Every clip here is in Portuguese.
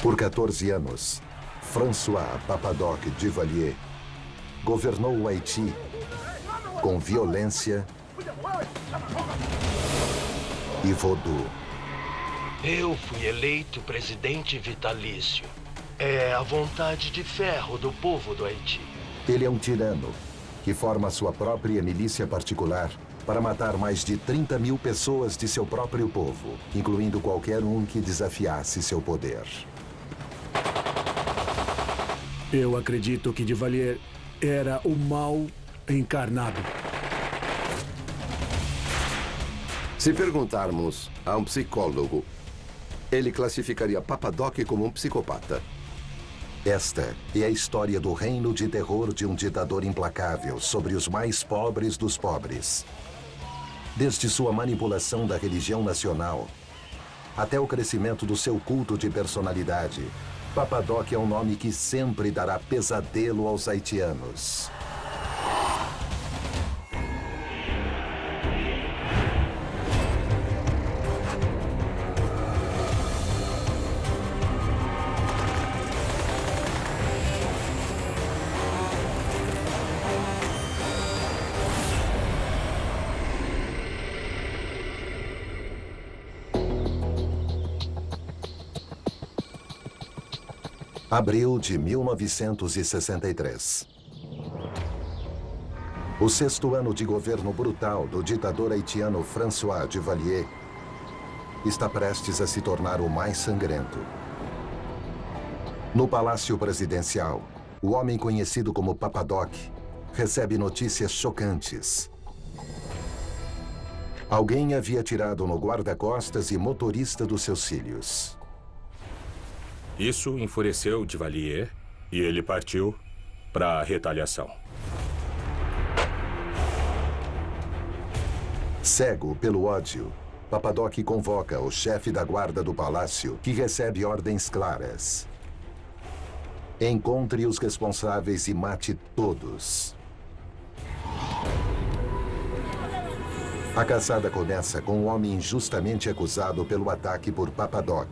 Por 14 anos, François Papadoc Duvalier governou o Haiti com violência e voodoo. Eu fui eleito presidente vitalício. É a vontade de ferro do povo do Haiti. Ele é um tirano que forma sua própria milícia particular para matar mais de 30 mil pessoas de seu próprio povo, incluindo qualquer um que desafiasse seu poder. Eu acredito que Duvalier era o mal encarnado. Se perguntarmos a um psicólogo, ele classificaria Papadoc como um psicopata. Esta é a história do reino de terror de um ditador implacável sobre os mais pobres dos pobres. Desde sua manipulação da religião nacional até o crescimento do seu culto de personalidade, Papadoc é um nome que sempre dará pesadelo aos haitianos. Abril de 1963. O 6º ano de governo brutal do ditador haitiano François Duvalier está prestes a se tornar o mais sangrento. No Palácio Presidencial, o homem conhecido como Papadoc recebe notícias chocantes. Alguém havia atirado no guarda-costas e motorista dos seus filhos. Isso enfureceu Duvalier e ele partiu para a retaliação. Cego pelo ódio, Papadoc convoca o chefe da guarda do palácio, que recebe ordens claras. Encontre os responsáveis e mate todos. A caçada começa com um homem injustamente acusado pelo ataque por Papadoc,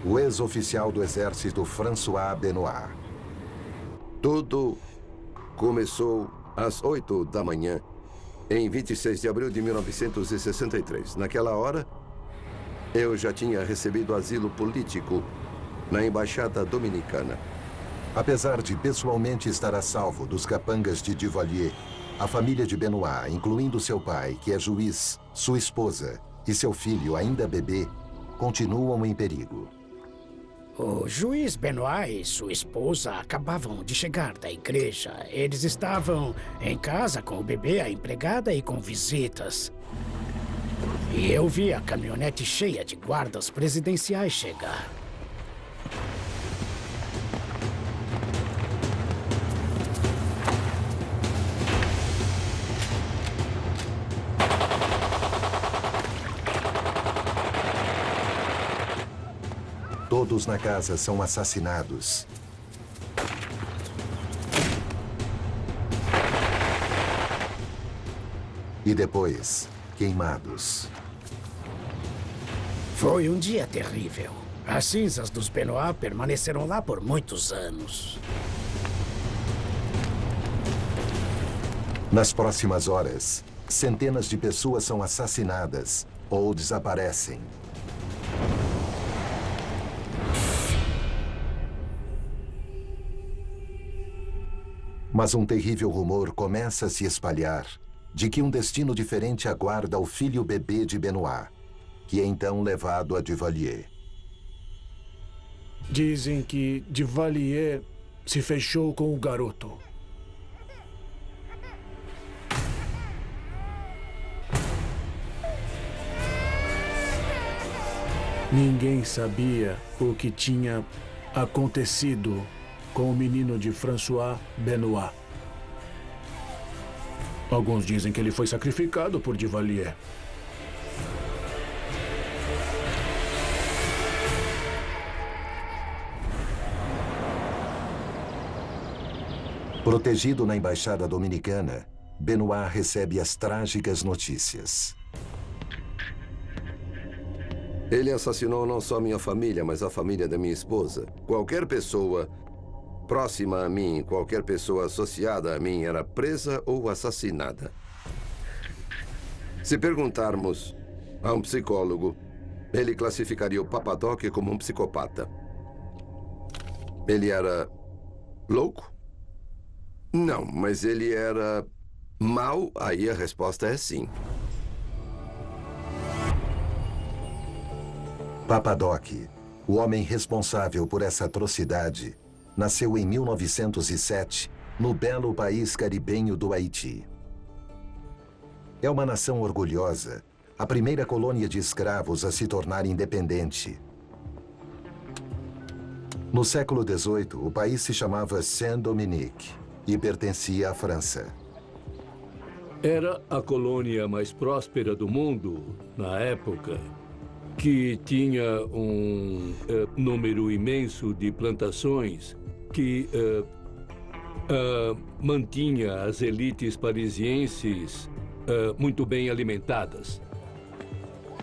o ex-oficial do exército François Benoit. Tudo começou às 8 da manhã, em 26 de abril de 1963. Naquela hora, eu já tinha recebido asilo político na Embaixada Dominicana. Apesar de pessoalmente estar a salvo dos capangas de Duvalier, a família de Benoit, incluindo seu pai, que é juiz, sua esposa e seu filho, ainda bebê, continuam em perigo. O juiz Benoit e sua esposa acabavam de chegar da igreja. Eles estavam em casa com o bebê, a empregada e com visitas. E eu vi a caminhonete cheia de guardas presidenciais chegar. Todos na casa são assassinados. E depois, queimados. Foi um dia terrível. As cinzas dos Benoit permaneceram lá por muitos anos. Nas próximas horas, centenas de pessoas são assassinadas ou desaparecem. Mas um terrível rumor começa a se espalhar de que um destino diferente aguarda o filho bebê de Benoit, que é então levado a Duvalier. Dizem que Duvalier se fechou com o garoto. Ninguém sabia o que tinha acontecido com o menino de François Benoit. Alguns dizem que ele foi sacrificado por Duvalier. Protegido na Embaixada Dominicana, Benoit recebe as trágicas notícias. Ele assassinou não só minha família, mas a família da minha esposa. Qualquer pessoa próxima a mim, qualquer pessoa associada a mim era presa ou assassinada. Se perguntarmos a um psicólogo, ele classificaria o Papa Doc como um psicopata. Ele era louco? Não, mas ele era mau? Aí a resposta é sim. Papa Doc, o homem responsável por essa atrocidade, nasceu em 1907, no belo país caribenho do Haiti. É uma nação orgulhosa, a primeira colônia de escravos a se tornar independente. No século XVIII, o país se chamava Saint-Dominique e pertencia à França. Era a colônia mais próspera do mundo na época, que tinha um número imenso de plantações que mantinha as elites parisienses muito bem alimentadas.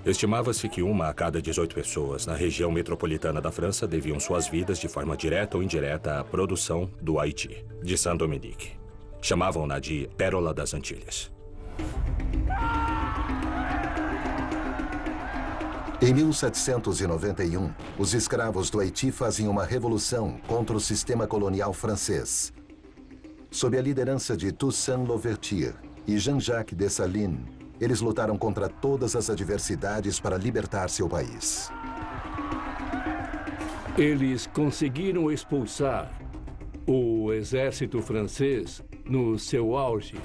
Estimava-se que 1 a cada 18 pessoas na região metropolitana da França deviam suas vidas de forma direta ou indireta à produção do Haiti, de Saint-Dominique. Chamavam-na de Pérola das Antilhas. Em 1791, os escravos do Haiti fazem uma revolução contra o sistema colonial francês. Sob a liderança de Toussaint Louverture e Jean-Jacques Dessalines, eles lutaram contra todas as adversidades para libertar seu país. Eles conseguiram expulsar o exército francês no seu auge.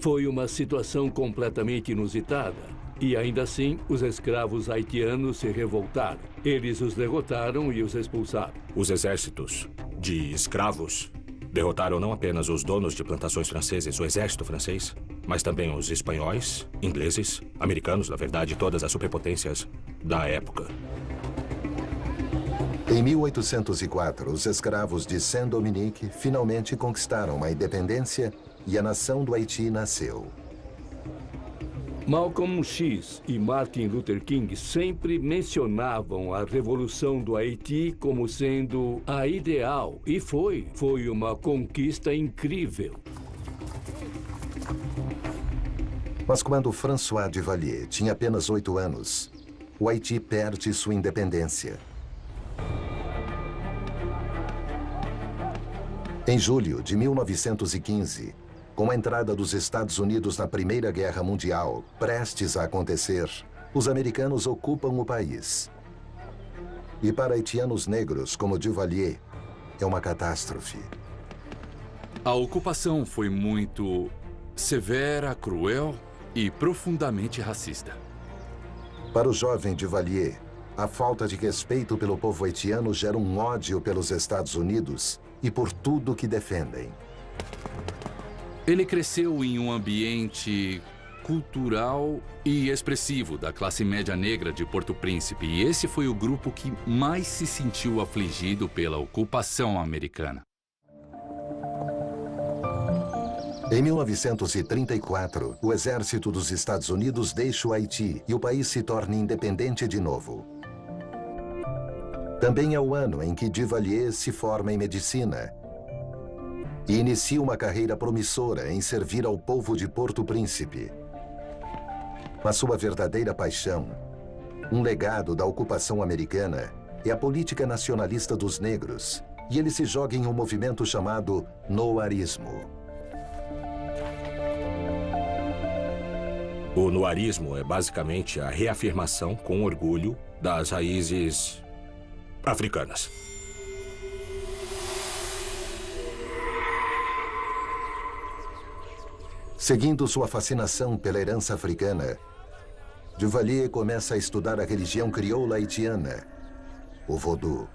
Foi uma situação completamente inusitada. E ainda assim, os escravos haitianos se revoltaram. Eles os derrotaram e os expulsaram. Os exércitos de escravos derrotaram não apenas os donos de plantações franceses, o exército francês, mas também os espanhóis, ingleses, americanos, na verdade, todas as superpotências da época. Em 1804, os escravos de Saint-Dominique finalmente conquistaram a independência e a nação do Haiti nasceu. Malcolm X e Martin Luther King sempre mencionavam a Revolução do Haiti como sendo a ideal. E foi uma conquista incrível. Mas quando François Duvalier tinha apenas 8 anos, o Haiti perde sua independência. Em julho de 1915, com a entrada dos Estados Unidos na Primeira Guerra Mundial, prestes a acontecer, os americanos ocupam o país. E para haitianos negros como Duvalier, é uma catástrofe. A ocupação foi muito severa, cruel e profundamente racista. Para o jovem Duvalier, a falta de respeito pelo povo haitiano gera um ódio pelos Estados Unidos e por tudo que defendem. Ele cresceu em um ambiente cultural e expressivo da classe média negra de Porto Príncipe, e esse foi o grupo que mais se sentiu afligido pela ocupação americana. Em 1934, o exército dos Estados Unidos deixa o Haiti e o país se torna independente de novo. Também é o ano em que Duvalier se forma em medicina e inicia uma carreira promissora em servir ao povo de Porto Príncipe. Mas sua verdadeira paixão, um legado da ocupação americana, é a política nacionalista dos negros, e ele se joga em um movimento chamado noirismo. O noirismo é basicamente a reafirmação com orgulho das raízes africanas. Seguindo sua fascinação pela herança africana, Duvalier começa a estudar a religião crioula haitiana, o Vodou.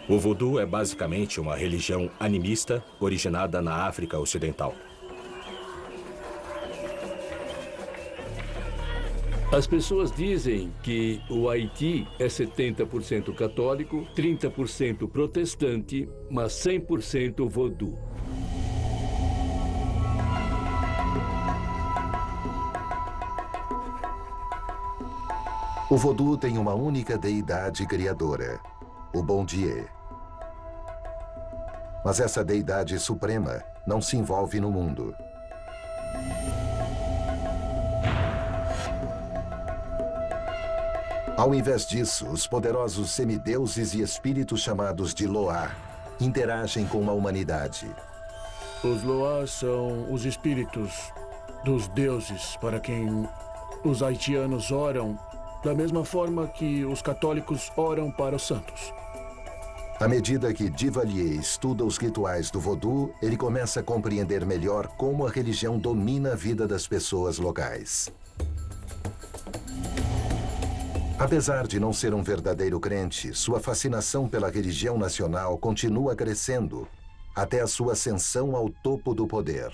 O Vodou é basicamente uma religião animista originada na África Ocidental. As pessoas dizem que o Haiti é 70% católico, 30% protestante, mas 100% vodou. O vodu tem uma única deidade criadora, o Bon Dieu. Mas essa deidade suprema não se envolve no mundo. Ao invés disso, os poderosos semideuses e espíritos chamados de Loa interagem com a humanidade. Os Loa são os espíritos dos deuses para quem os haitianos oram, da mesma forma que os católicos oram para os santos. À medida que Duvalier estuda os rituais do vodu, ele começa a compreender melhor como a religião domina a vida das pessoas locais. Apesar de não ser um verdadeiro crente, sua fascinação pela religião nacional continua crescendo até a sua ascensão ao topo do poder.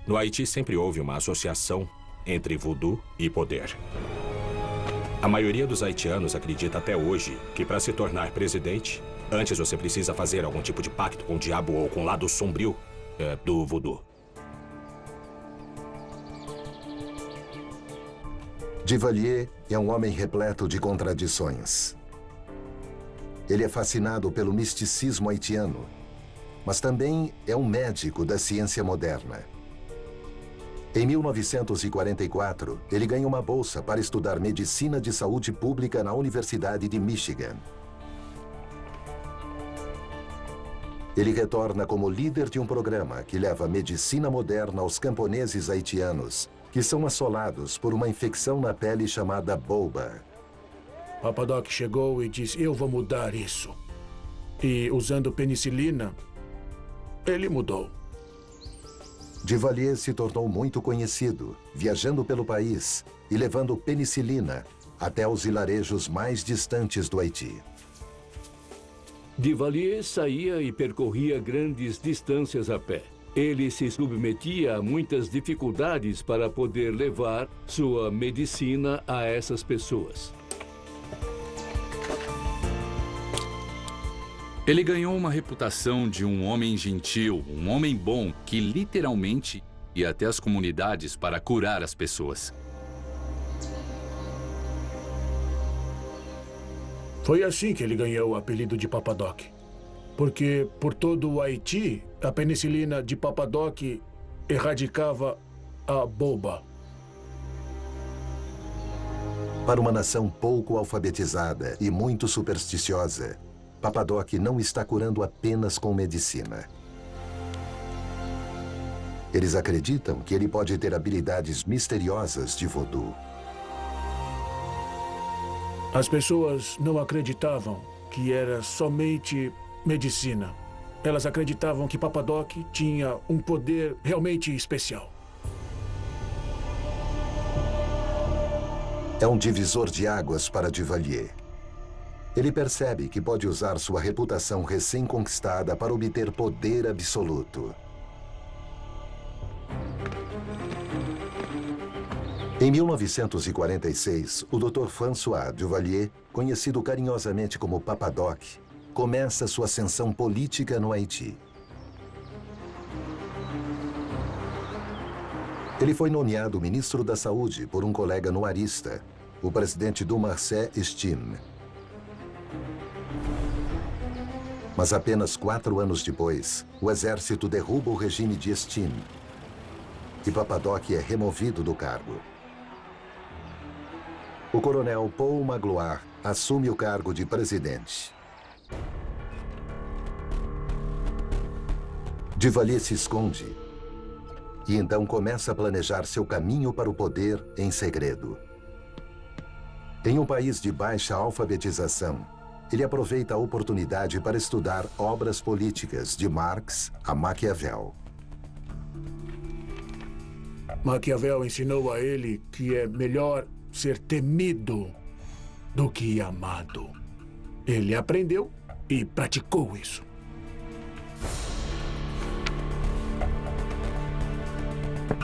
No Haiti sempre houve uma associação entre voodoo e poder. A maioria dos haitianos acredita até hoje que para se tornar presidente, antes você precisa fazer algum tipo de pacto com o diabo ou com o lado sombrio do voodoo. Duvalier é um homem repleto de contradições. Ele é fascinado pelo misticismo haitiano, mas também é um médico da ciência moderna. Em 1944, ele ganha uma bolsa para estudar medicina de saúde pública na Universidade de Michigan. Ele retorna como líder de um programa que leva medicina moderna aos camponeses haitianos, que são assolados por uma infecção na pele chamada boba. Papa Doc chegou e disse, eu vou mudar isso. E usando penicilina, ele mudou. Duvalier se tornou muito conhecido, viajando pelo país e levando penicilina até os vilarejos mais distantes do Haiti. Duvalier saía e percorria grandes distâncias a pé. Ele se submetia a muitas dificuldades para poder levar sua medicina a essas pessoas. Ele ganhou uma reputação de um homem gentil, um homem bom, que literalmente ia até as comunidades para curar as pessoas. Foi assim que ele ganhou o apelido de Papa Doc. Porque por todo o Haiti, a penicilina de Papa Doc erradicava a boba. Para uma nação pouco alfabetizada e muito supersticiosa, Papa Doc não está curando apenas com medicina. Eles acreditam que ele pode ter habilidades misteriosas de voodoo. As pessoas não acreditavam que era somente medicina. Elas acreditavam que Papa Doc tinha um poder realmente especial. É um divisor de águas para Duvalier. Ele percebe que pode usar sua reputação recém-conquistada para obter poder absoluto. Em 1946, o Dr. François Duvalier, conhecido carinhosamente como Papa Doc, começa sua ascensão política no Haiti. Ele foi nomeado ministro da Saúde por um colega noarista, o presidente Dumarcet Estime. Mas apenas 4 anos depois, o exército derruba o regime de Estime e Papa Doc é removido do cargo. O coronel Paul Magloire assume o cargo de presidente. Duvalier se esconde e então começa a planejar seu caminho para o poder em segredo. Em um país de baixa alfabetização, ele aproveita a oportunidade para estudar obras políticas de Marx a Maquiavel. Maquiavel ensinou a ele que é melhor ser temido do que amado. Ele aprendeu e praticou isso.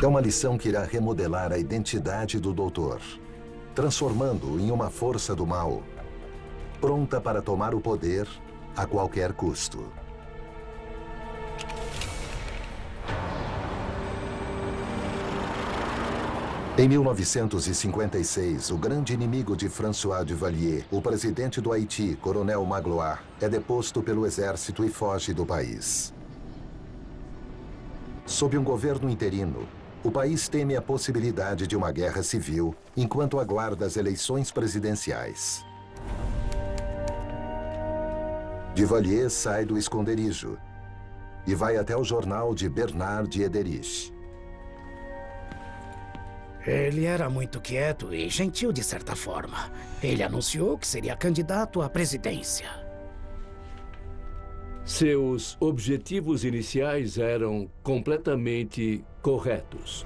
É uma lição que irá remodelar a identidade do doutor, transformando-o em uma força do mal, pronta para tomar o poder a qualquer custo. Em 1956, o grande inimigo de François Duvalier, o presidente do Haiti, Coronel Magloire, é deposto pelo exército e foge do país. Sob um governo interino, o país teme a possibilidade de uma guerra civil enquanto aguarda as eleições presidenciais. Duvalier sai do esconderijo e vai até o jornal de Bernard Diederich. Ele era muito quieto e gentil de certa forma. Ele anunciou que seria candidato à presidência. Seus objetivos iniciais eram completamente corretos.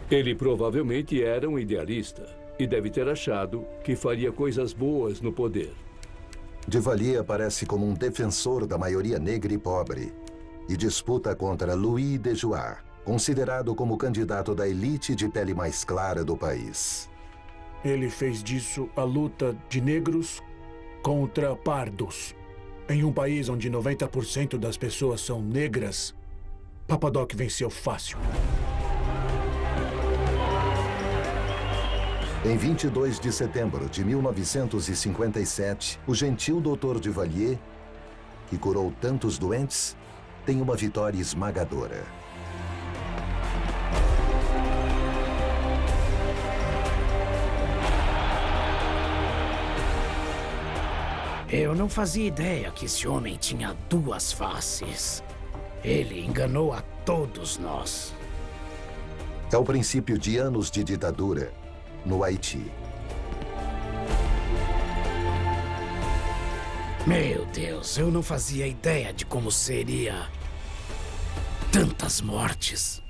Ele provavelmente era um idealista e deve ter achado que faria coisas boas no poder. Duvalier aparece como um defensor da maioria negra e pobre e disputa contra Louis de Jouarre, considerado como candidato da elite de pele mais clara do país. Ele fez disso a luta de negros contra pardos. Em um país onde 90% das pessoas são negras, Papadoc venceu fácil. Em 22 de setembro de 1957, o gentil Dr. Duvalier, que curou tantos doentes, tem uma vitória esmagadora. Eu não fazia ideia que esse homem tinha duas faces. Ele enganou a todos nós. É o princípio de anos de ditadura no Haiti. Meu Deus, eu não fazia ideia de como seria tantas mortes.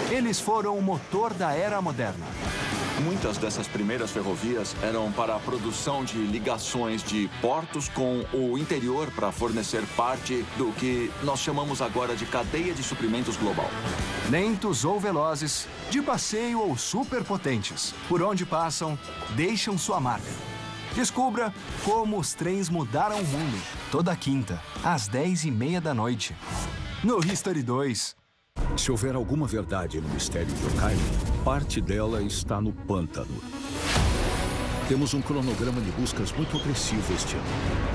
Eles foram o motor da era moderna. Muitas dessas primeiras ferrovias eram para a produção de ligações de portos com o interior para fornecer parte do que nós chamamos agora de cadeia de suprimentos global. Lentos ou velozes, de passeio ou superpotentes, por onde passam, deixam sua marca. Descubra como os trens mudaram o mundo. Toda quinta, às 10h30 da noite. No History 2. Se houver alguma verdade no mistério de Oak, parte dela está no pântano. Temos um cronograma de buscas muito agressivo este ano.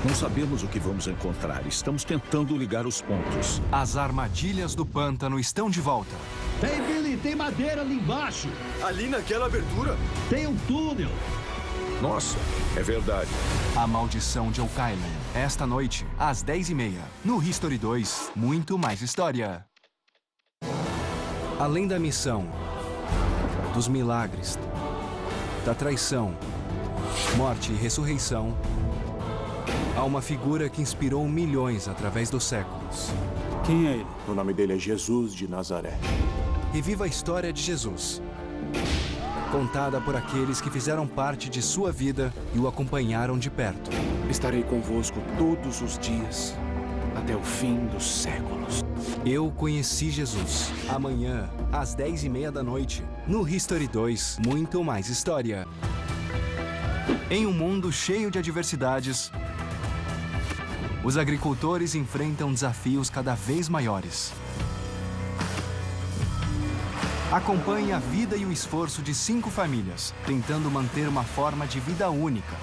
Não sabemos o que vamos encontrar. Estamos tentando ligar os pontos. As armadilhas do pântano estão de volta. Ei, Billy, tem madeira ali embaixo. Ali naquela abertura? Tem um túnel. Nossa, é verdade. A Maldição de Oak Island. Esta noite, às 10h30. No History 2, muito mais história. Além da missão, dos milagres, da traição, morte e ressurreição, há uma figura que inspirou milhões através dos séculos. Quem é ele? O nome dele é Jesus de Nazaré. Reviva a história de Jesus, contada por aqueles que fizeram parte de sua vida e o acompanharam de perto. Estarei convosco todos os dias, até o fim dos séculos. Eu conheci Jesus. Amanhã, às 10h30 da noite, no History 2, muito mais história. Em um mundo cheio de adversidades, os agricultores enfrentam desafios cada vez maiores. Acompanhe a vida e o esforço de 5 famílias, tentando manter uma forma de vida única.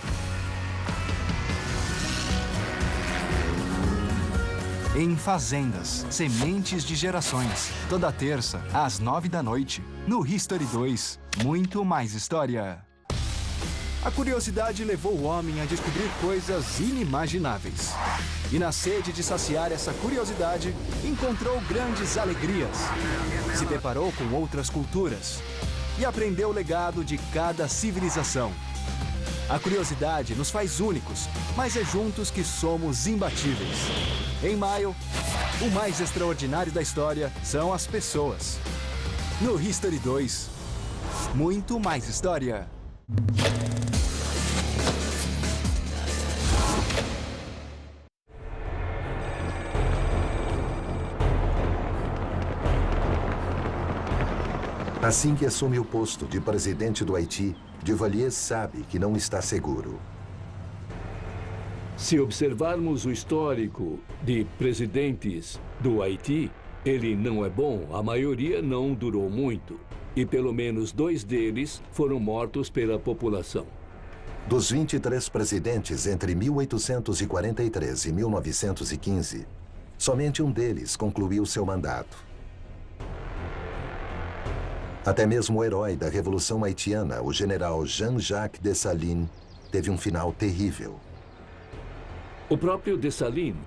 Em Fazendas, Sementes de Gerações. Toda terça, às 9 da noite, no History 2. Muito mais história. A curiosidade levou o homem a descobrir coisas inimagináveis. E na sede de saciar essa curiosidade, encontrou grandes alegrias. Se deparou com outras culturas e aprendeu o legado de cada civilização. A curiosidade nos faz únicos, mas é juntos que somos imbatíveis. Em maio, o mais extraordinário da história são as pessoas. No History 2, muito mais história. Assim que assume o posto de presidente do Haiti, Duvalier sabe que não está seguro. Se observarmos o histórico de presidentes do Haiti, ele não é bom, a maioria não durou muito. E pelo menos 2 deles foram mortos pela população. Dos 23 presidentes entre 1843 e 1915, somente um deles concluiu seu mandato. Até mesmo o herói da Revolução Haitiana, o general Jean-Jacques Dessalines, teve um final terrível. O próprio Dessalines,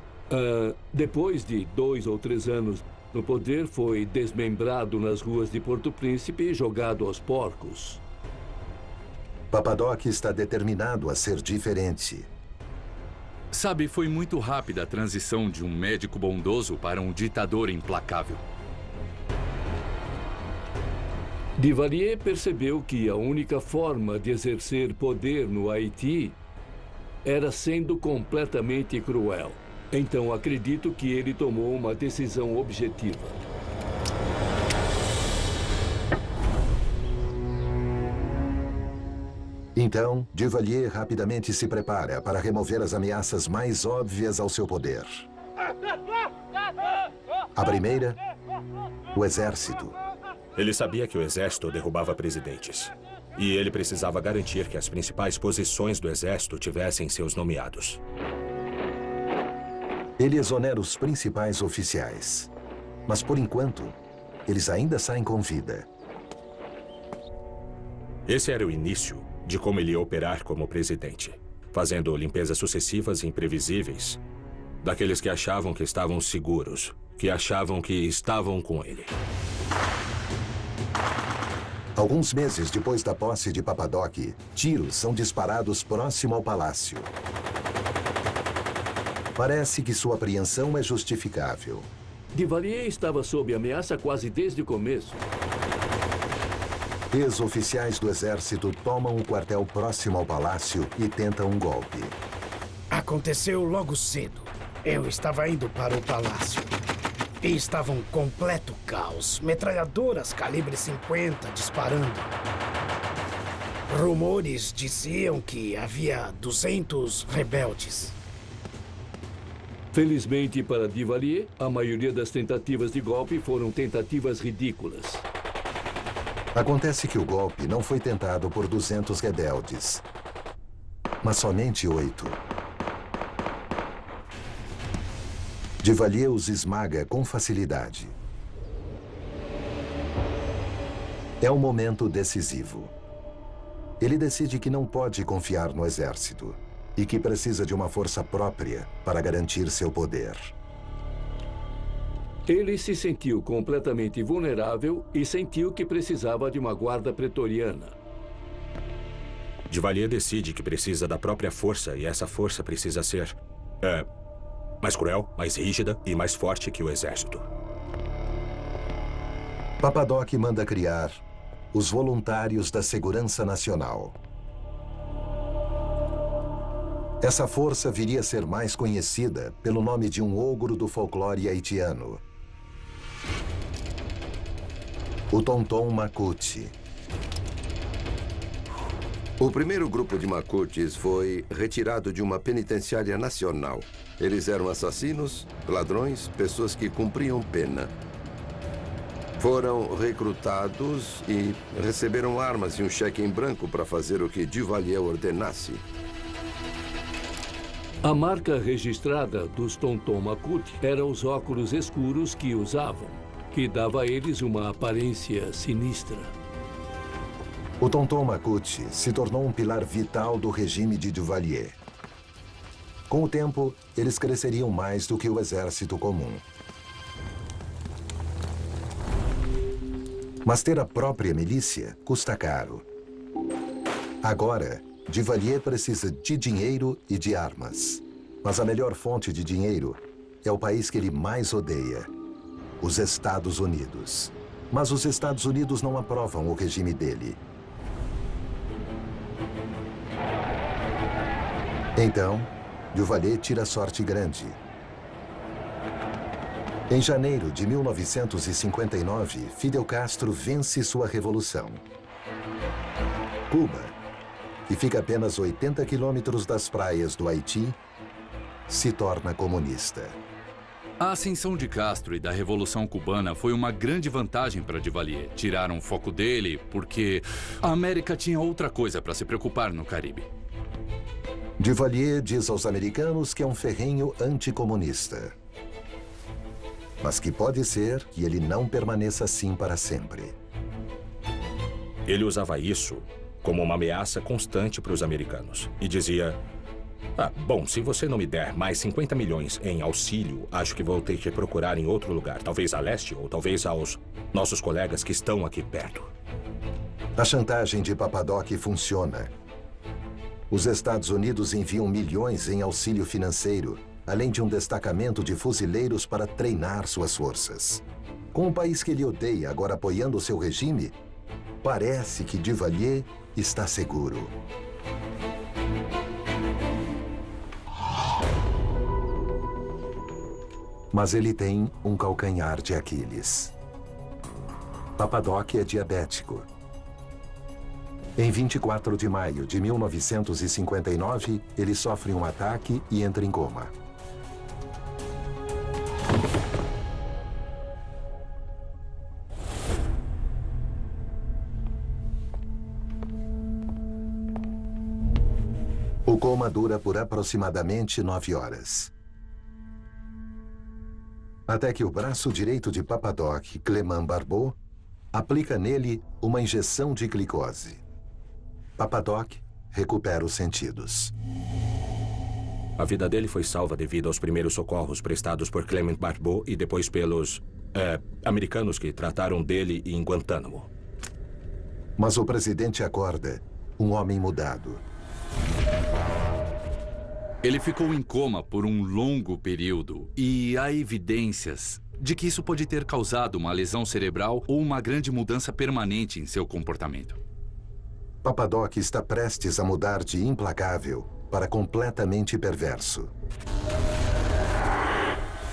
depois de 2 ou 3 anos no poder, foi desmembrado nas ruas de Porto Príncipe e jogado aos porcos. Papadoc está determinado a ser diferente. Sabe, foi muito rápida a transição de um médico bondoso para um ditador implacável. Duvalier percebeu que a única forma de exercer poder no Haiti era sendo completamente cruel. Então acredito que ele tomou uma decisão objetiva. Então, Duvalier rapidamente se prepara para remover as ameaças mais óbvias ao seu poder. A primeira, o exército. Ele sabia que o exército derrubava presidentes. E ele precisava garantir que as principais posições do exército tivessem seus nomeados. Ele exonera os principais oficiais. Mas, por enquanto, eles ainda saem com vida. Esse era o início de como ele ia operar como presidente, fazendo limpezas sucessivas e imprevisíveis daqueles que achavam que estavam seguros, que achavam que estavam com ele. Alguns meses depois da posse de Papadoc, tiros são disparados próximo ao palácio. Parece que sua apreensão é justificável. Duvalier estava sob ameaça quase desde o começo. Ex-oficiais do exército tomam o quartel próximo ao palácio e tentam um golpe. Aconteceu logo cedo. Eu estava indo para o palácio. E estava um completo caos. Metralhadoras calibre 50 disparando. Rumores diziam que havia 200 rebeldes. Felizmente para Duvalier, a maioria das tentativas de golpe foram tentativas ridículas. Acontece que o golpe não foi tentado por 200 rebeldes, mas somente 8. Duvalier os esmaga com facilidade. É um momento decisivo. Ele decide que não pode confiar no exército e que precisa de uma força própria para garantir seu poder. Ele se sentiu completamente vulnerável e sentiu que precisava de uma guarda pretoriana. Duvalier decide que precisa da própria força e essa força precisa ser mais cruel, mais rígida e mais forte que o exército. Papadoc manda criar os Voluntários da Segurança Nacional. Essa força viria a ser mais conhecida pelo nome de um ogro do folclore haitiano, o Tonton Macoute. O primeiro grupo de Macoutes foi retirado de uma penitenciária nacional. Eles eram assassinos, ladrões, pessoas que cumpriam pena. Foram recrutados e receberam armas e um cheque em branco para fazer o que Duvalier ordenasse. A marca registrada dos Tonton Macoute era os óculos escuros que usavam, que dava a eles uma aparência sinistra. O Tonton Macoute se tornou um pilar vital do regime de Duvalier. Com o tempo, eles cresceriam mais do que o exército comum. Mas ter a própria milícia custa caro. Agora, Duvalier precisa de dinheiro e de armas. Mas a melhor fonte de dinheiro é o país que ele mais odeia, os Estados Unidos. Mas os Estados Unidos não aprovam o regime dele. Então, Duvalier tira sorte grande. Em janeiro de 1959, Fidel Castro vence sua revolução. Cuba, que fica a apenas 80 quilômetros das praias do Haiti, se torna comunista. A ascensão de Castro e da Revolução Cubana foi uma grande vantagem para Duvalier. Tiraram o foco dele porque a América tinha outra coisa para se preocupar no Caribe. Duvalier diz aos americanos que é um ferrenho anticomunista. Mas que pode ser que ele não permaneça assim para sempre. Ele usava isso como uma ameaça constante para os americanos. E dizia: bom, se você não me der mais 50 milhões em auxílio, acho que vou ter que procurar em outro lugar. Talvez a leste ou talvez aos nossos colegas que estão aqui perto. A chantagem de Papadoc funciona. Os Estados Unidos enviam milhões em auxílio financeiro, além de um destacamento de fuzileiros para treinar suas forças. Com o país que ele odeia agora apoiando seu regime, parece que Duvalier está seguro. Mas ele tem um calcanhar de Aquiles. Papadoc é diabético. Em 24 de maio de 1959, ele sofre um ataque e entra em coma. O coma dura por aproximadamente 9 horas. Até que o braço direito de Papadoc, Clément Barbeau, aplica nele uma injeção de glicose. Papadoc recupera os sentidos. A vida dele foi salva devido aos primeiros socorros prestados por Clément Barbeau e depois pelos americanos que trataram dele em Guantánamo. Mas o presidente acorda, um homem mudado. Ele ficou em coma por um longo período e há evidências de que isso pode ter causado uma lesão cerebral ou uma grande mudança permanente em seu comportamento. Papadoc está prestes a mudar de implacável para completamente perverso.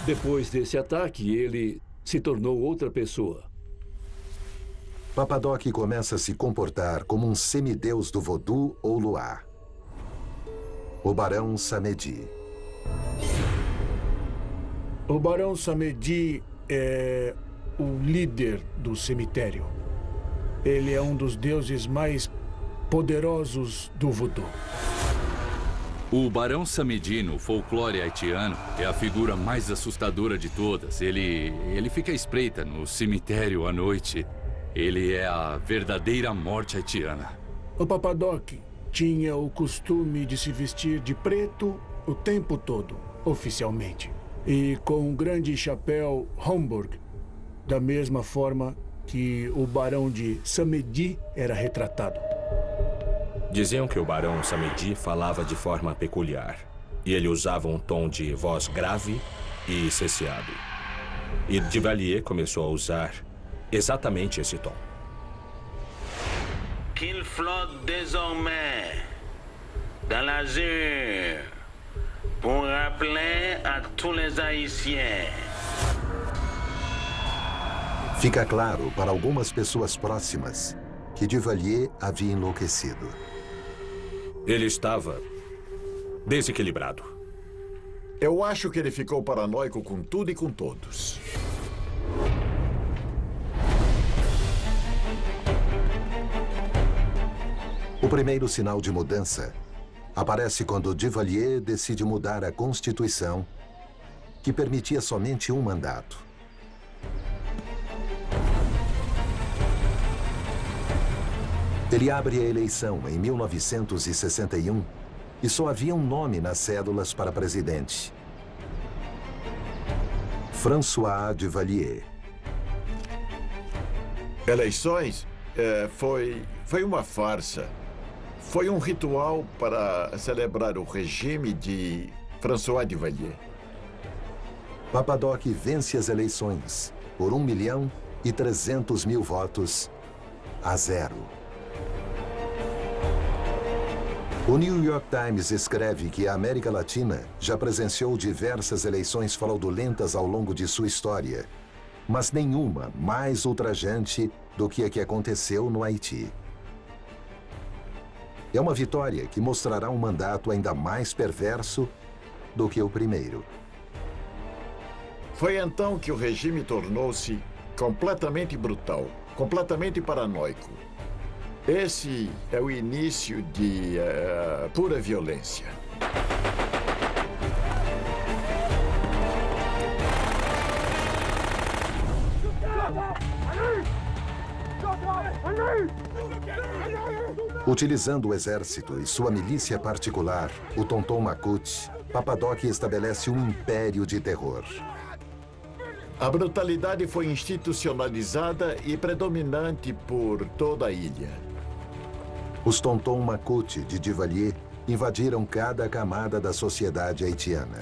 Depois desse ataque, ele se tornou outra pessoa. Papadoc começa a se comportar como um semideus do voodoo ou luá. O Barão Samedi. O Barão Samedi é o líder do cemitério. Ele é um dos deuses mais poderosos do voodoo. O Barão Samedi no folclore haitiano é a figura mais assustadora de todas. Ele fica à espreita no cemitério à noite. Ele é a verdadeira morte haitiana. O Papadoc tinha o costume de se vestir de preto o tempo todo, oficialmente. E com um grande chapéu Homburg, da mesma forma que o Barão de Samedi era retratado. Diziam que o Barão Samedi falava de forma peculiar. E ele usava um tom de voz grave e cesseado. E Duvalier começou a usar exatamente esse tom. Qu'il flotte désormais dans l'azur pour rappeler à tous les Haïtiens. Fica claro para algumas pessoas próximas que Duvalier havia enlouquecido. Ele estava desequilibrado. Eu acho que ele ficou paranoico com tudo e com todos. O primeiro sinal de mudança aparece quando Duvalier decide mudar a Constituição, que permitia somente um mandato. Ele abre a eleição em 1961 e só havia um nome nas cédulas para presidente: François Duvalier. Eleições? Foi uma farsa. Foi um ritual para celebrar o regime de François Duvalier. Papadoc vence as eleições por 1.300.000 votos a 0. O New York Times escreve que a América Latina já presenciou diversas eleições fraudulentas ao longo de sua história, mas nenhuma mais ultrajante do que a que aconteceu no Haiti. É uma vitória que mostrará um mandato ainda mais perverso do que o primeiro. Foi então que o regime tornou-se completamente brutal, completamente paranoico. Esse é o início de pura violência. Utilizando o exército e sua milícia particular, o Tonton Macoute, Papa Doc estabelece um império de terror. A brutalidade foi institucionalizada e predominante por toda a ilha. Os Tonton Macoute de Duvalier invadiram cada camada da sociedade haitiana.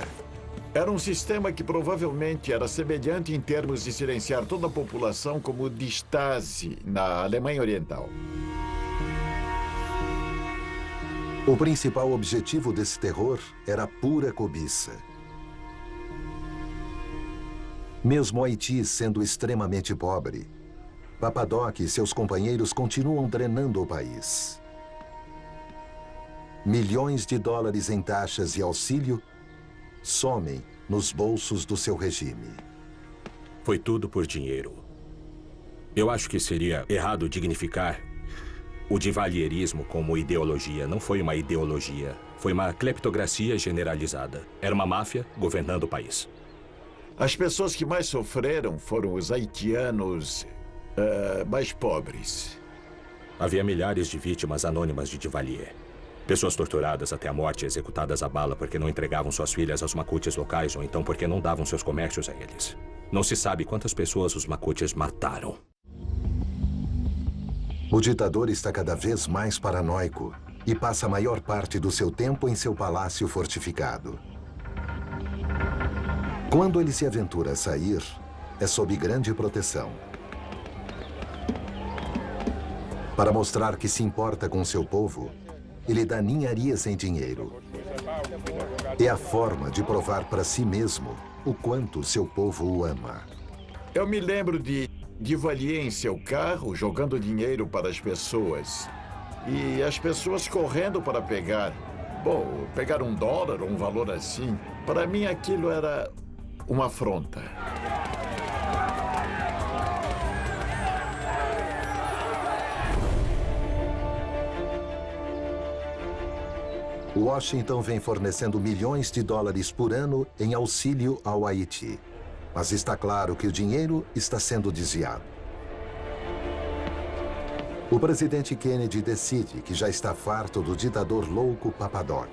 Era um sistema que provavelmente era semelhante em termos de silenciar toda a população como o de Stasi na Alemanha Oriental. O principal objetivo desse terror era a pura cobiça. Mesmo Haiti sendo extremamente pobre, Papa Doc e seus companheiros continuam drenando o país. Milhões de dólares em taxas e auxílio somem nos bolsos do seu regime. Foi tudo por dinheiro. Eu acho que seria errado dignificar o divalierismo como ideologia. Não foi uma ideologia, foi uma cleptocracia generalizada. Era uma máfia governando o país. As pessoas que mais sofreram foram os haitianos mais pobres. Havia milhares de vítimas anônimas de Duvalier. Pessoas torturadas até a morte, executadas a bala porque não entregavam suas filhas aos Macoutes locais ou então porque não davam seus comércios a eles. Não se sabe quantas pessoas os Macoutes mataram. O ditador está cada vez mais paranoico e passa a maior parte do seu tempo em seu palácio fortificado. Quando ele se aventura a sair, é sob grande proteção. Para mostrar que se importa com seu povo, ele dá ninharias em dinheiro. É a forma de provar para si mesmo o quanto seu povo o ama. Eu me lembro de Duvalier em seu carro, jogando dinheiro para as pessoas. E as pessoas correndo para pegar. Bom, pegar $1 ou um valor assim. Para mim aquilo era uma afronta. Washington vem fornecendo milhões de dólares por ano em auxílio ao Haiti. Mas está claro que o dinheiro está sendo desviado. O presidente Kennedy decide que já está farto do ditador louco Papa Doc.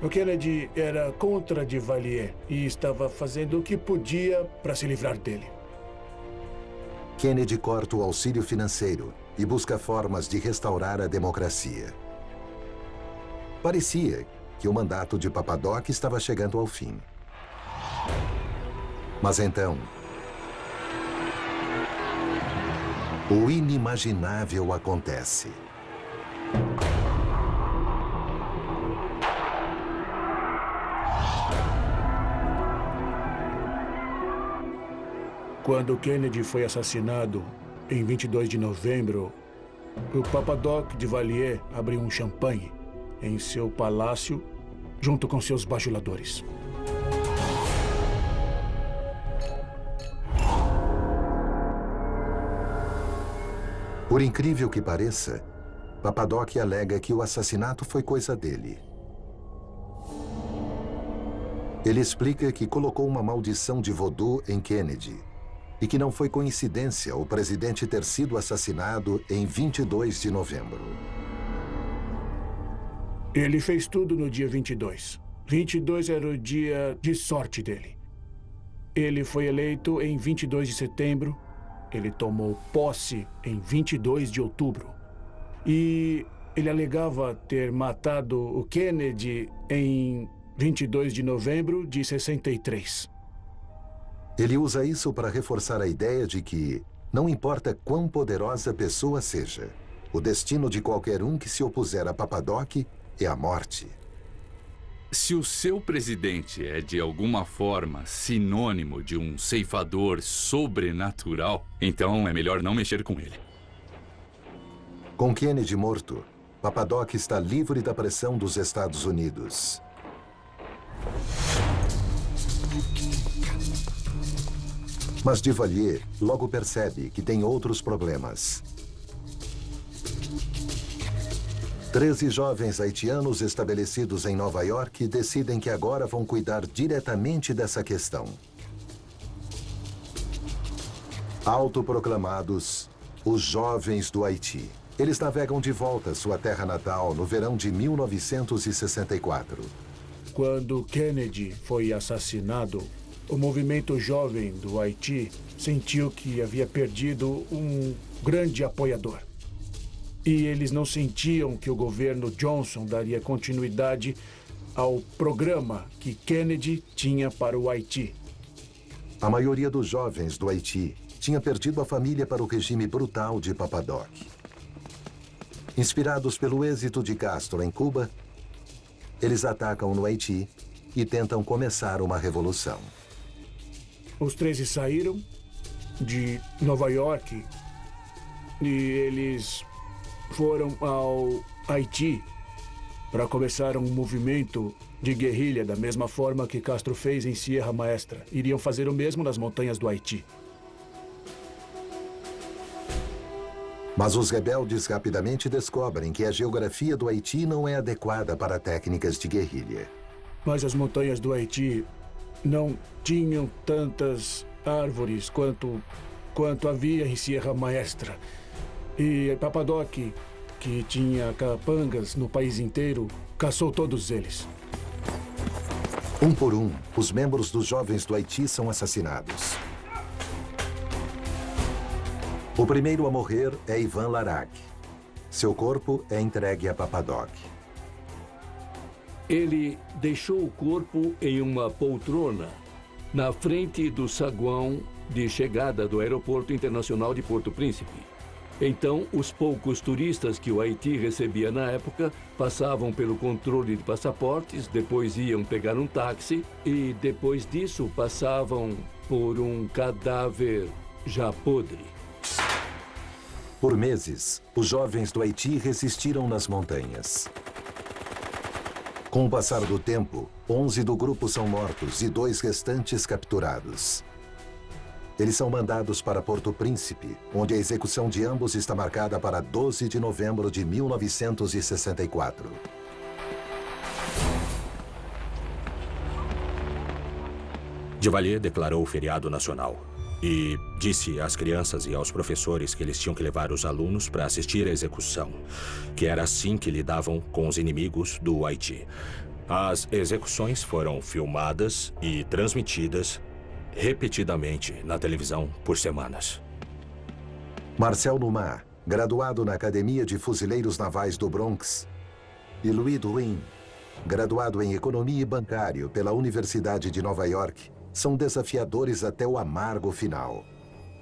O Kennedy era contra Duvalier e estava fazendo o que podia para se livrar dele. Kennedy corta o auxílio financeiro e busca formas de restaurar a democracia. Parecia que o mandato de Papa Doc estava chegando ao fim. Mas então, o inimaginável acontece. Quando Kennedy foi assassinado, em 22 de novembro, o Papa Doc Duvalier abriu um champanhe em seu palácio, junto com seus bajuladores. Por incrível que pareça, Papa Doc alega que o assassinato foi coisa dele. Ele explica que colocou uma maldição de voodoo em Kennedy e que não foi coincidência o presidente ter sido assassinado em 22 de novembro. Ele fez tudo no dia 22. 22 era o dia de sorte dele. Ele foi eleito em 22 de setembro. Ele tomou posse em 22 de outubro. E ele alegava ter matado o Kennedy em 22 de novembro de 63. Ele usa isso para reforçar a ideia de que não importa quão poderosa a pessoa seja, O destino de qualquer um que se opuser a Papadoc é a morte. Se o seu presidente é, de alguma forma, sinônimo de um ceifador sobrenatural, então é melhor não mexer com ele. Com Kennedy morto, Papadoc está livre da pressão dos Estados Unidos. Mas Duvalier logo percebe que tem outros problemas. 13 jovens haitianos estabelecidos em Nova York decidem que agora vão cuidar diretamente dessa questão. Autoproclamados os Jovens do Haiti. Eles navegam de volta à sua terra natal no verão de 1964. Quando Kennedy foi assassinado, o movimento jovem do Haiti sentiu que havia perdido um grande apoiador. E eles não sentiam que o governo Johnson daria continuidade ao programa que Kennedy tinha para o Haiti. A maioria dos jovens do Haiti tinha perdido a família para o regime brutal de Papadoc. Inspirados pelo êxito de Castro em Cuba, eles atacam no Haiti e tentam começar uma revolução. Os 13 saíram de Nova York e eles foram ao Haiti para começar um movimento de guerrilha da mesma forma que Castro fez em Sierra Maestra. Iriam fazer o mesmo nas montanhas do Haiti. Mas os rebeldes rapidamente descobrem que a geografia do Haiti não é adequada para técnicas de guerrilha. Mas as montanhas do Haiti não tinham tantas árvores quanto havia em Sierra Maestra. E Papadoc, que tinha capangas no país inteiro, caçou todos eles. Um por um, os membros dos Jovens do Haiti são assassinados. O primeiro a morrer é Ivan Larac. Seu corpo é entregue a Papadoc. Ele deixou o corpo em uma poltrona na frente do saguão de chegada do Aeroporto Internacional de Porto Príncipe. Então, os poucos turistas que o Haiti recebia na época passavam pelo controle de passaportes, depois iam pegar um táxi e, depois disso, passavam por um cadáver já podre. Por meses, os jovens do Haiti resistiram nas montanhas. Com o passar do tempo, 11 do grupo são mortos e 2 restantes capturados. Eles são mandados para Porto Príncipe, onde a execução de ambos está marcada para 12 de novembro de 1964. Duvalier declarou o feriado nacional e disse às crianças e aos professores que eles tinham que levar os alunos para assistir à execução, que era assim que lidavam com os inimigos do Haiti. As execuções foram filmadas e transmitidas repetidamente na televisão por semanas. Marcel Numa, graduado na Academia de Fuzileiros Navais do Bronx, e Louis Drouin, graduado em Economia e Bancário pela Universidade de Nova York, são desafiadores até o amargo final.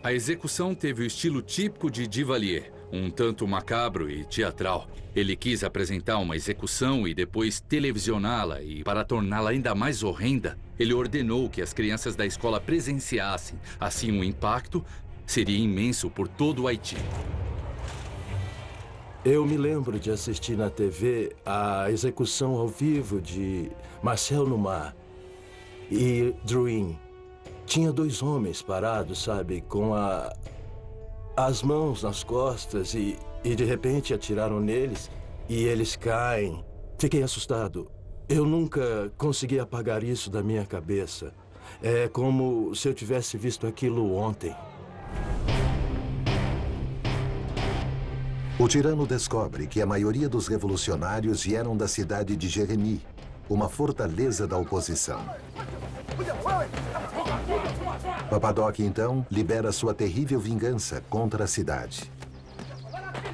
A execução teve o estilo típico de Duvalier, um tanto macabro e teatral. Ele quis apresentar uma execução e depois televisioná-la, e para torná-la ainda mais horrenda, ele ordenou que as crianças da escola presenciassem. Assim, o impacto seria imenso por todo o Haiti. Eu me lembro de assistir na TV a execução ao vivo de Marcel Numa e Drouin. Tinha 2 homens parados, sabe, com as mãos nas costas e de repente atiraram neles e eles caem. Fiquei assustado. Eu nunca consegui apagar isso da minha cabeça. É como se eu tivesse visto aquilo ontem. O tirano descobre que a maioria dos revolucionários vieram da cidade de Jérémie, uma fortaleza da oposição. Papadoc, então, libera sua terrível vingança contra a cidade.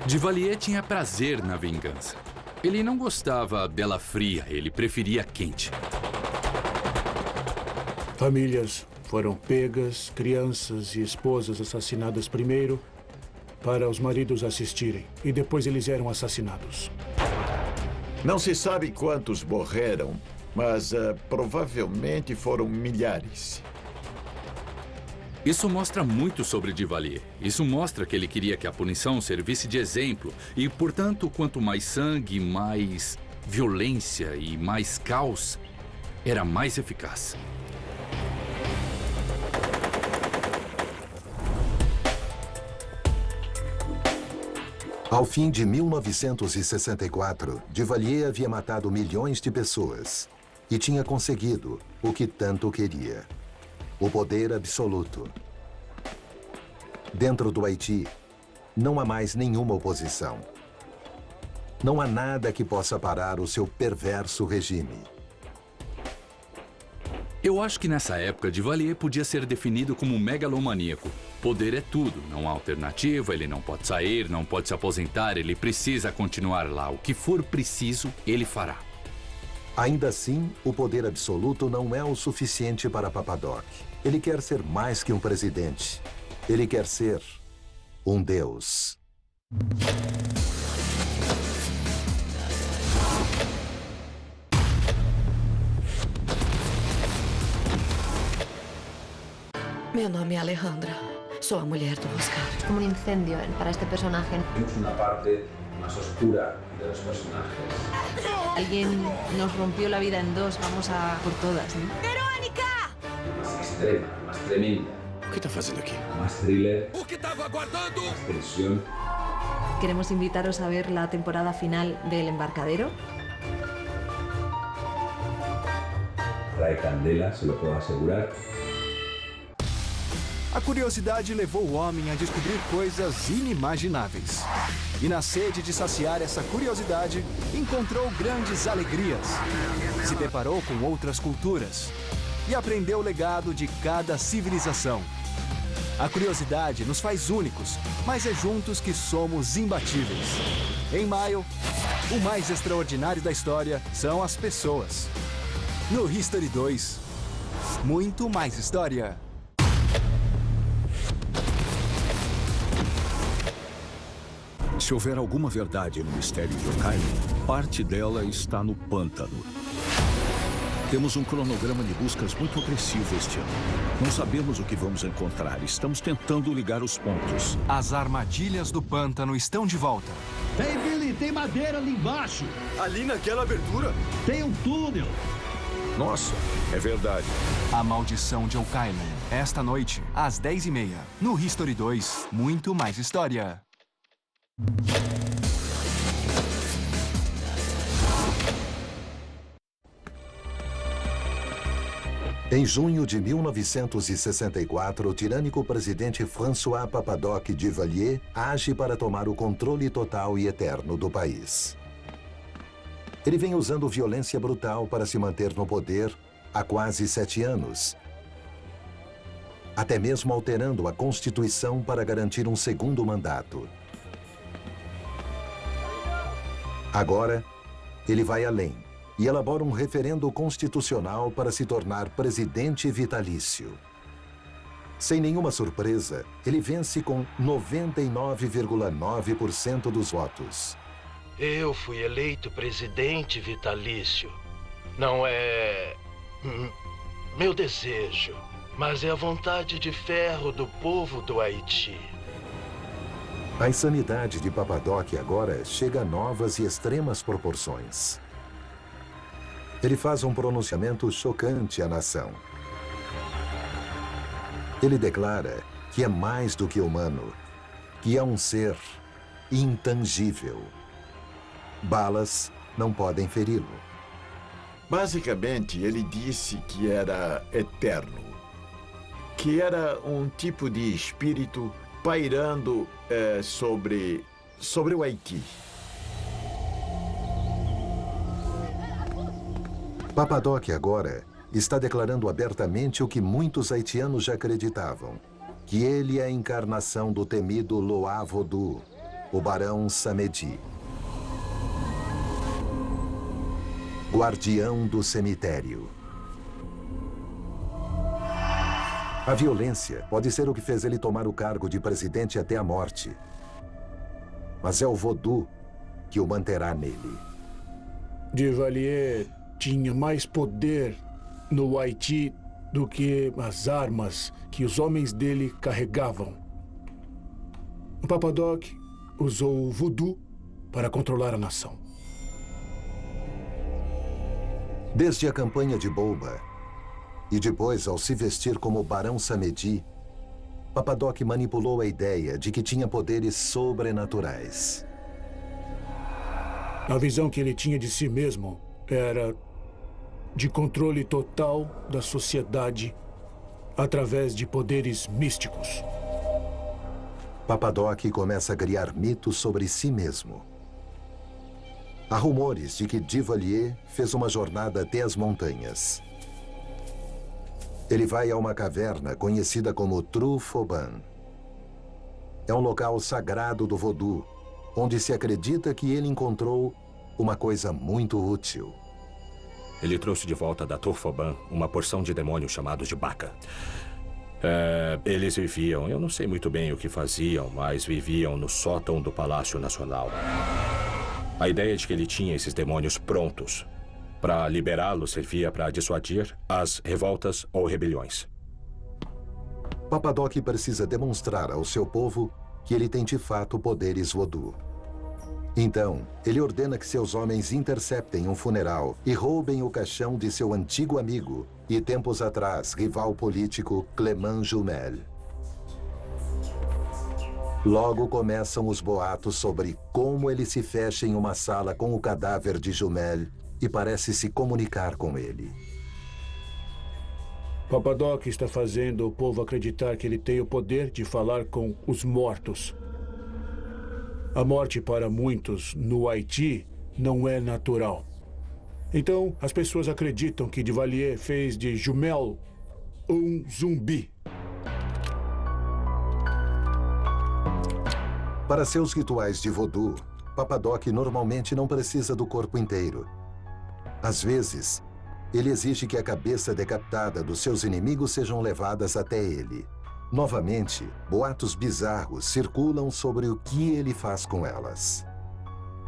Duvalier tinha prazer na vingança. Ele não gostava dela fria, ele preferia quente. Famílias foram pegas, crianças e esposas assassinadas primeiro, para os maridos assistirem. E depois eles eram assassinados. Não se sabe quantos morreram, mas provavelmente foram milhares. Isso mostra muito sobre Duvalier. Isso mostra que ele queria que a punição servisse de exemplo. E, portanto, quanto mais sangue, mais violência e mais caos, era mais eficaz. Ao fim de 1964, Duvalier havia matado milhões de pessoas e tinha conseguido o que tanto queria: o poder absoluto. Dentro do Haiti, não há mais nenhuma oposição. Não há nada que possa parar o seu perverso regime. Eu acho que nessa época, Duvalier podia ser definido como um megalomaníaco. Poder é tudo, não há alternativa, ele não pode sair, não pode se aposentar, ele precisa continuar lá. O que for preciso, ele fará. Ainda assim, o poder absoluto não é o suficiente para Papadoc. Ele quer ser mais que um presidente. Ele quer ser um deus. Meu nome é Alejandra. Sou a mulher do Oscar. Como un incendio para este personaje. Es una parte más oscura de los personajes. Alguien nos rompió la vida en dos, vamos a por todas, ¿no? ¡Verónica! Más extrema, más tremenda. O que está fazendo aqui? Más thriller. O que estava aguardando? Más tensión. Queremos invitaros a ver la temporada final de El Embarcadero. Trae candela, se lo puedo asegurar. A curiosidade levou o homem a descobrir coisas inimagináveis. E na sede de saciar essa curiosidade, encontrou grandes alegrias. Se deparou com outras culturas e aprendeu o legado de cada civilização. A curiosidade nos faz únicos, mas é juntos que somos imbatíveis. Em maio, o mais extraordinário da história são as pessoas. No History 2, muito mais história. Se houver alguma verdade no mistério de Okaine, parte dela está no pântano. Temos um cronograma de buscas muito agressivo este ano. Não sabemos o que vamos encontrar. Estamos tentando ligar os pontos. As armadilhas do pântano estão de volta. Ei, Billy, tem madeira ali embaixo. Ali naquela abertura? Tem um túnel. Nossa, é verdade. A maldição de Okaine. Esta noite, às 10h30. No History 2, muito mais história. Em junho de 1964, o tirânico presidente François Papadoc Duvalier age para tomar o controle total e eterno do país. Ele vem usando violência brutal para se manter no poder há quase 7 anos. Até mesmo alterando a Constituição para garantir um segundo mandato. Agora, ele vai além e elabora um referendo constitucional para se tornar presidente vitalício. Sem nenhuma surpresa, ele vence com 99,9% dos votos. Eu fui eleito presidente vitalício. Não é meu desejo, mas é a vontade de ferro do povo do Haiti. A insanidade de Papadoc agora chega a novas e extremas proporções. Ele faz um pronunciamento chocante à nação. Ele declara que é mais do que humano, que é um ser intangível. Balas não podem feri-lo. Basicamente, ele disse que era eterno, que era um tipo de espírito pairando sobre o Haiti. Papadoc agora está declarando abertamente o que muitos haitianos já acreditavam, que ele é a encarnação do temido Loa Vodou, o Barão Samedi. Guardião do cemitério. A violência pode ser o que fez ele tomar o cargo de presidente até a morte. mas é o voodoo que o manterá nele. Duvalier tinha mais poder no Haiti do que as armas que os homens dele carregavam. O Papa Doc usou o voodoo para controlar a nação. Desde a campanha de Boba e depois ao se vestir como Barão Samedi, Papa Doc manipulou a ideia de que tinha poderes sobrenaturais. A visão que ele tinha de si mesmo era de controle total da sociedade através de poderes místicos. Papa Doc começa a criar mitos sobre si mesmo. Há rumores de que Duvalier fez uma jornada até as montanhas. Ele vai a uma caverna conhecida como Truffaut. É um local sagrado do voodoo, onde se acredita que ele encontrou uma coisa muito útil. Ele trouxe de volta da Truffaut uma porção de demônios chamados de Baka. Eles viviam, eu não sei muito bem o que faziam, mas viviam no sótão do Palácio Nacional. A ideia de que ele tinha esses demônios prontos para liberá-los servia para dissuadir as revoltas ou rebeliões. Papa Doc precisa demonstrar ao seu povo que ele tem de fato poderes voodoo. Então, ele ordena que seus homens interceptem um funeral e roubem o caixão de seu antigo amigo e, tempos atrás, rival político Clément Jumel. Logo começam os boatos sobre como ele se fecha em uma sala com o cadáver de Jumel e parece se comunicar com ele. Papa Doc está fazendo o povo acreditar que ele tem o poder de falar com os mortos. A morte para muitos no Haiti não é natural. Então, as pessoas acreditam que Duvalier fez de Jumel um zumbi. Para seus rituais de voodoo, Papa Doc normalmente não precisa do corpo inteiro. Às vezes, ele exige que a cabeça decapitada dos seus inimigos sejam levadas até ele. Novamente, boatos bizarros circulam sobre o que ele faz com elas.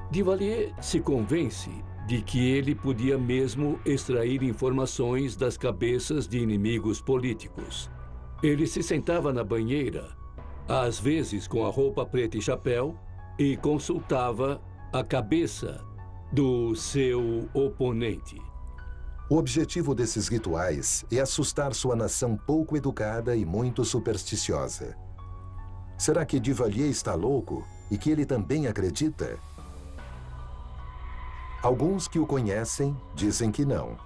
Duvalier se convence de que ele podia mesmo extrair informações das cabeças de inimigos políticos. Ele se sentava na banheira, às vezes com a roupa preta e chapéu, e consultava a cabeça do seu oponente. O objetivo desses rituais é assustar sua nação pouco educada e muito supersticiosa. Será que Duvalier está louco e que ele também acredita? Alguns que o conhecem dizem que não,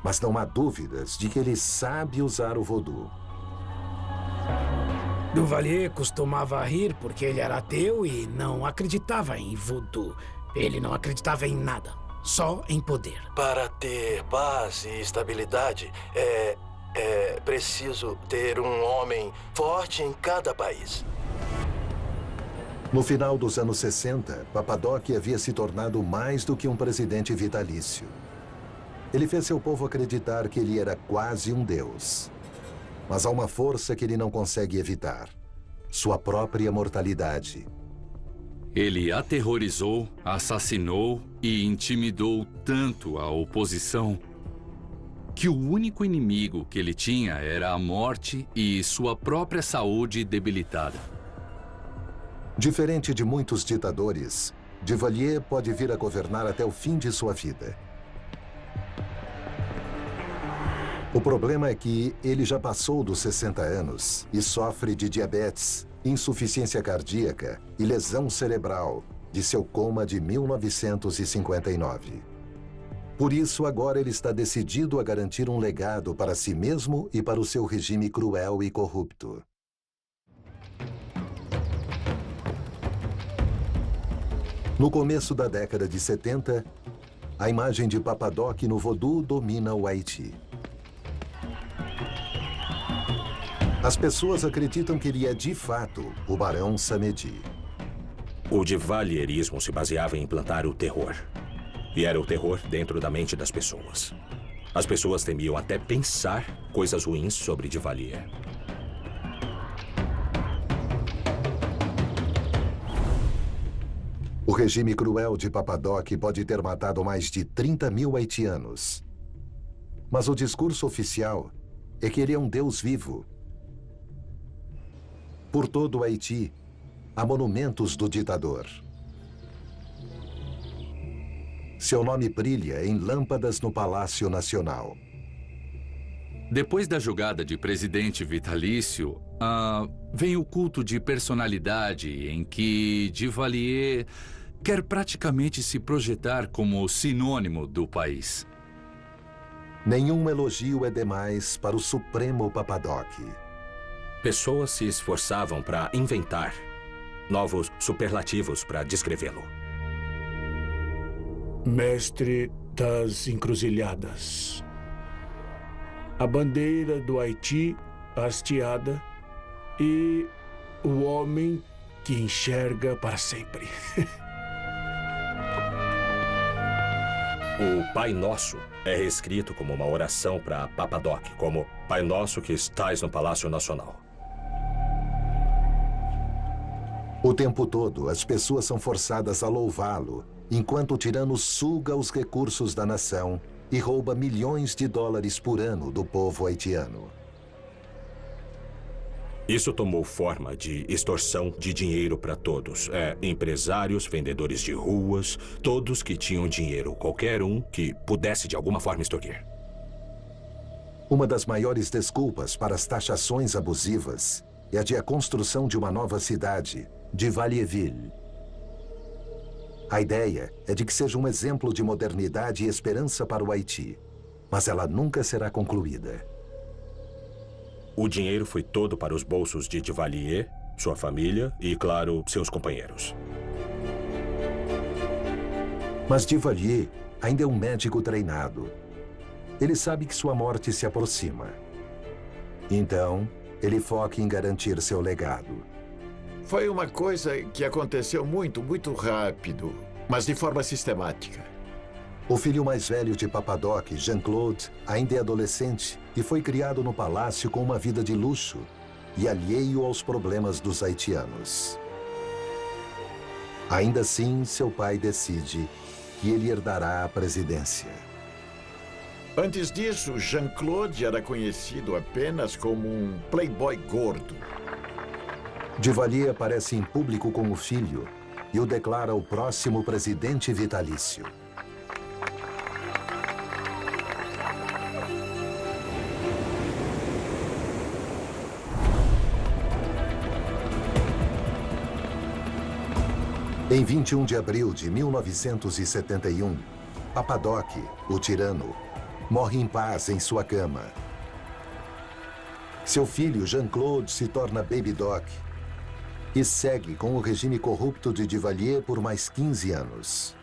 mas não há dúvidas de que ele sabe usar o voodoo. Duvalier costumava rir porque ele era ateu e não acreditava em voodoo. Ele não acreditava em nada, só em poder. Para ter paz e estabilidade, é preciso ter um homem forte em cada país. No final dos anos 60, Papa Doc havia se tornado mais do que um presidente vitalício. Ele fez seu povo acreditar que ele era quase um deus. Mas há uma força que ele não consegue evitar: sua própria mortalidade. Ele aterrorizou, assassinou e intimidou tanto a oposição que o único inimigo que ele tinha era a morte e sua própria saúde debilitada. Diferente de muitos ditadores, Duvalier pode vir a governar até o fim de sua vida. O problema é que ele já passou dos 60 anos e sofre de diabetes, insuficiência cardíaca e lesão cerebral de seu coma de 1959. Por isso, agora ele está decidido a garantir um legado para si mesmo e para o seu regime cruel e corrupto. No começo da década de 70, a imagem de Papa Doc no voodoo domina o Haiti. As pessoas acreditam que ele é, de fato, o Barão Samedi. O duvalierismo se baseava em implantar o terror. E era o terror dentro da mente das pessoas. As pessoas temiam até pensar coisas ruins sobre Duvalier. O regime cruel de Papadoc pode ter matado mais de 30 mil haitianos. Mas o discurso oficial é que ele é um Deus vivo. Por todo o Haiti, há monumentos do ditador. Seu nome brilha em lâmpadas no Palácio Nacional. Depois da jogada de presidente vitalício, vem o culto de personalidade em que Duvalier quer praticamente se projetar como sinônimo do país. Nenhum elogio é demais para o Supremo Papadoc. Pessoas se esforçavam para inventar novos superlativos para descrevê-lo. Mestre das encruzilhadas. A bandeira do Haiti hasteada e o homem que enxerga para sempre. O Pai Nosso é reescrito como uma oração para Papadoc, como Pai Nosso que estais no Palácio Nacional. O tempo todo, as pessoas são forçadas a louvá-lo, enquanto o tirano suga os recursos da nação e rouba milhões de dólares por ano do povo haitiano. Isso tomou forma de extorsão de dinheiro para todos. Empresários, vendedores de ruas, todos que tinham dinheiro, qualquer um que pudesse de alguma forma extorquir. Uma das maiores desculpas para as taxações abusivas é a de a construção de uma nova cidade, Duvalier-Ville. A ideia é de que seja um exemplo de modernidade e esperança para o Haiti, mas ela nunca será concluída. O dinheiro foi todo para os bolsos de Duvalier, sua família e, claro, seus companheiros. Mas Duvalier ainda é um médico treinado. Ele sabe que sua morte se aproxima. Então, ele foca em garantir seu legado. Foi uma coisa que aconteceu muito rápido, mas de forma sistemática. O filho mais velho de Papadoc, Jean-Claude, ainda é adolescente e foi criado no palácio com uma vida de luxo e alheio aos problemas dos haitianos. Ainda assim, seu pai decide que ele herdará a presidência. Antes disso, Jean-Claude era conhecido apenas como um playboy gordo. Duvalier aparece em público com o filho e o declara o próximo presidente vitalício. Em 21 de abril de 1971, Papadoc, o tirano, morre em paz em sua cama. Seu filho, Jean-Claude, se torna Baby Doc e segue com o regime corrupto de Duvalier por mais 15 anos.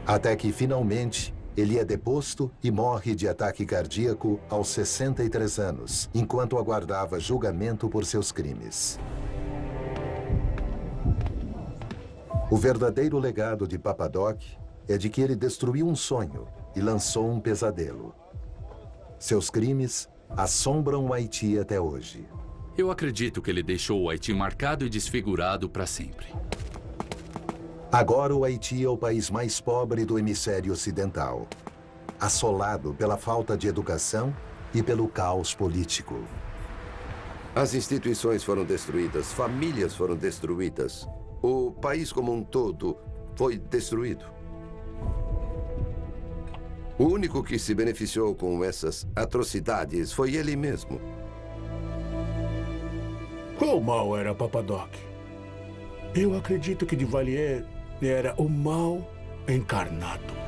Até que, finalmente, ele é deposto e morre de ataque cardíaco aos 63 anos, enquanto aguardava julgamento por seus crimes. O verdadeiro legado de Papadoc é de que ele destruiu um sonho e lançou um pesadelo. Seus crimes assombram o Haiti até hoje. Eu acredito que ele deixou o Haiti marcado e desfigurado para sempre. Agora o Haiti é o país mais pobre do hemisfério ocidental, assolado pela falta de educação e pelo caos político. As instituições foram destruídas, famílias foram destruídas. O país como um todo foi destruído. O único que se beneficiou com essas atrocidades foi ele mesmo. Quão mal era Papadoc? Eu acredito que Duvalier era o mal encarnado.